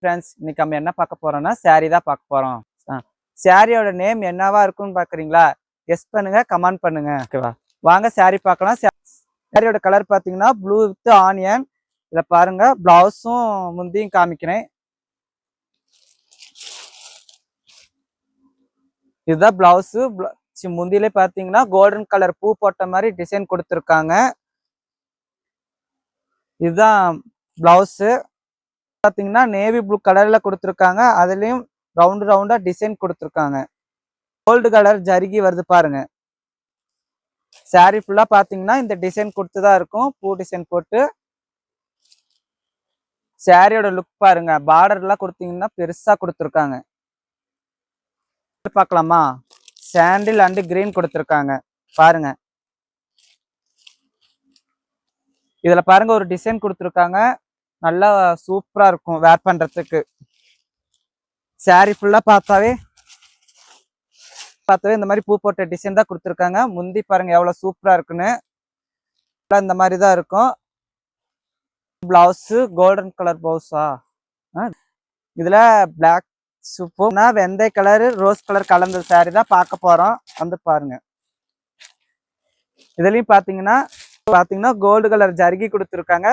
Friends, இன்னைக்கு நம்ம என்ன பார்க்க போறோம்னா சாரி தான் பார்க்க போறோம். சாரியோட நேம் என்னவா இருக்கும்னு பாக்குறீங்களா? கெஸ் பண்ணுங்க, கமெண்ட் பண்ணுங்க. ஓகேவா? வாங்க சாரி பார்க்கலாம். சாரியோட கலர் பாத்தீங்கன்னா ப்ளூ வித் ஆனியன். இத பாருங்க, பிளவுஸும் முந்தியும் காமிக்கிறேன். இதுதான் பிளவுஸ். முந்தியில பாத்தீங்கன்னா கோல்டன் கலர் பூ போட்ட மாதிரி டிசைன் கொடுத்துருக்காங்க. இதுதான் பிளவுஸ். பாத்தீங்கன்னா நேவி ப்ளூ கலர்ல கொடுத்துருக்காங்க. அதுலயும் ரவுண்ட் ரவுண்டா டிசைன் கொடுத்துருக்காங்க. கோல்டு கலர் ஜரிகி வருது பாருங்க. சாரி ஃபுல்லா பாத்தீங்கன்னா இந்த டிசைன் கொடுத்துதான் இருக்கும், பூ டிசைன் போட்டு. சாரியோட லுக் பாருங்க, பார்டர் எல்லாம் கொடுத்தீங்கன்னா பெருசா கொடுத்துருக்காங்க. பார்க்கலாமா? சாண்டில் அண்ட் கிரீன் கொடுத்துருக்காங்க பாருங்க. இதுல பாருங்க ஒரு டிசைன் கொடுத்துருக்காங்க, நல்லா சூப்பரா இருக்கும் வேர் பண்றதுக்கு. சாரி ஃபுல்லா பார்த்தாவே இந்த மாதிரி பூ போட்ட டிசைன் தான் கொடுத்துருக்காங்க. முந்தி பாருங்க எவ்வளவு சூப்பரா இருக்குன்னு. இந்த மாதிரி தான் இருக்கும். பிளவுஸ் கோல்டன் கலர் பிளவுஸா, இதுல பிளாக் சூப்பர்னா வெந்தய கலர் ரோஸ் கலர் கலந்த சாரி தான் பார்க்க போறோம். வந்து பாருங்க. இதுலயும் பாத்தீங்கன்னா கோல்டு கலர் ஜரிகி கொடுத்துருக்காங்க.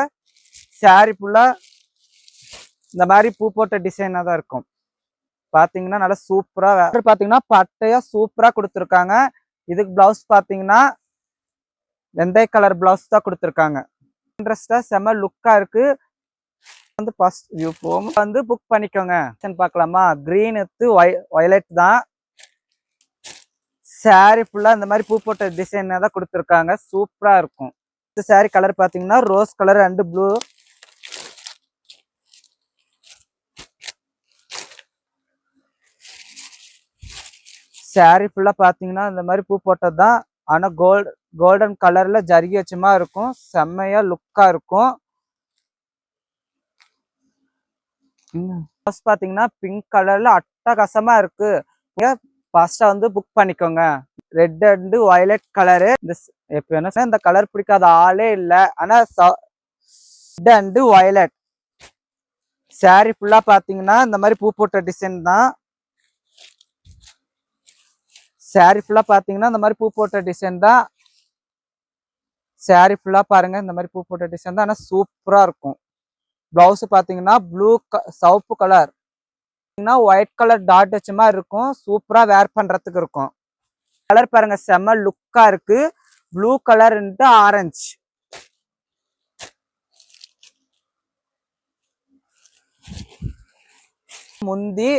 சாரி ஃபுல்லா இந்த மாதிரி பூ போட்ட டிசைனா தான் இருக்கும். பாத்தீங்கன்னா நல்லா சூப்பரா பாத்தீங்கன்னா பட்டையா சூப்பரா கொடுத்துருக்காங்க. இதுக்கு பிளவுஸ் பாத்தீங்கன்னா வெந்தய கலர் பிளவுஸ் தான் கொடுத்துருக்காங்க. இன்ட்ரெஸ்டா செம லுக்கா இருக்கு. வந்து ஃபர்ஸ்ட் வியூ போகும், வந்து புக் பண்ணிக்கோங்க. பார்க்கலாமா? கிரீன் வித் வயலட் தான். சாரி ஃபுல்லா இந்த மாதிரி பூ போட்ட டிசைன் தான் கொடுத்துருக்காங்க. சூப்பரா இருக்கும். இந்த சாரி கலர் பாத்தீங்கன்னா rose colour and blue. Sorry ஃபுல்லா பாத்தீங்கன்னா இந்த மாதிரி பூ போட்டது தான். ஆனா கோல்டன் கலர்ல ஜரிகி வச்சமா இருக்கும். செம்மையா லுக்கா இருக்கும். பாத்தீங்கன்னா பிங்க் கலர்ல அட்டகாசமா இருக்கு. ஃபாஸ்டா வந்து புக் பண்ணிக்கோங்க. Red and violet colour. இந்த கலர் பிடிக்காத ஆளே இல்ல. ஆனா ரெட் அண்ட் வயலட் சாரி ஃபுல்லா பாத்தீங்கன்னா இந்த மாதிரி பூ போட்ட டிசைன் தான். சாரி ஃபுல்லா பாத்தீங்கன்னா இந்த மாதிரி பூ போட்ட டிசைன் தான். சாரி ஃபுல்லா பாருங்க இந்த மாதிரி பூ போட்ட டிசைன் தான். ஆனா சூப்பரா இருக்கும். பிளவுஸ் பாத்தீங்கன்னா ப்ளூ சிவப்பு கலர், ஒயிட் கலர் டாட் வச்ச மாதிரி இருக்கும். சூப்பரா வேர் பண்றதுக்கு இருக்கும். கலர் பாருங்க செம்ம லுக்கா இருக்கு. Blue colour orange. முந்தி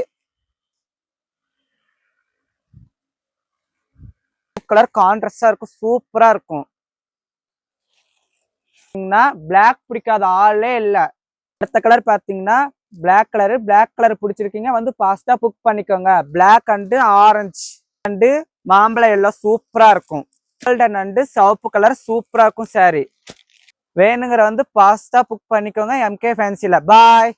கலர் கான்ட்ராஸ்டா இருக்கும். சூப்பரா இருக்கும். பிளாக் பிடிக்காத ஆளே இல்ல. அடுத்த கலர் பாத்தீங்கன்னா பிளாக் கலர் பிடிச்சிருக்கீங்க, வந்து ஃபாஸ்டா புக் பண்ணிக்கோங்க. பிளாக் அண்ட் ஆரஞ்சு அண்ட் மாம்பழம் எல்லாம் சூப்பரா இருக்கும். கோல்டன் அண்ட் சிவப்பு கலர் சூப்பரா இருக்கும். சாரி வேணுங்கிற வந்து ஃபாஸ்டா புக் பண்ணிக்கோங்க MK ஃபேன்சில. பாய்.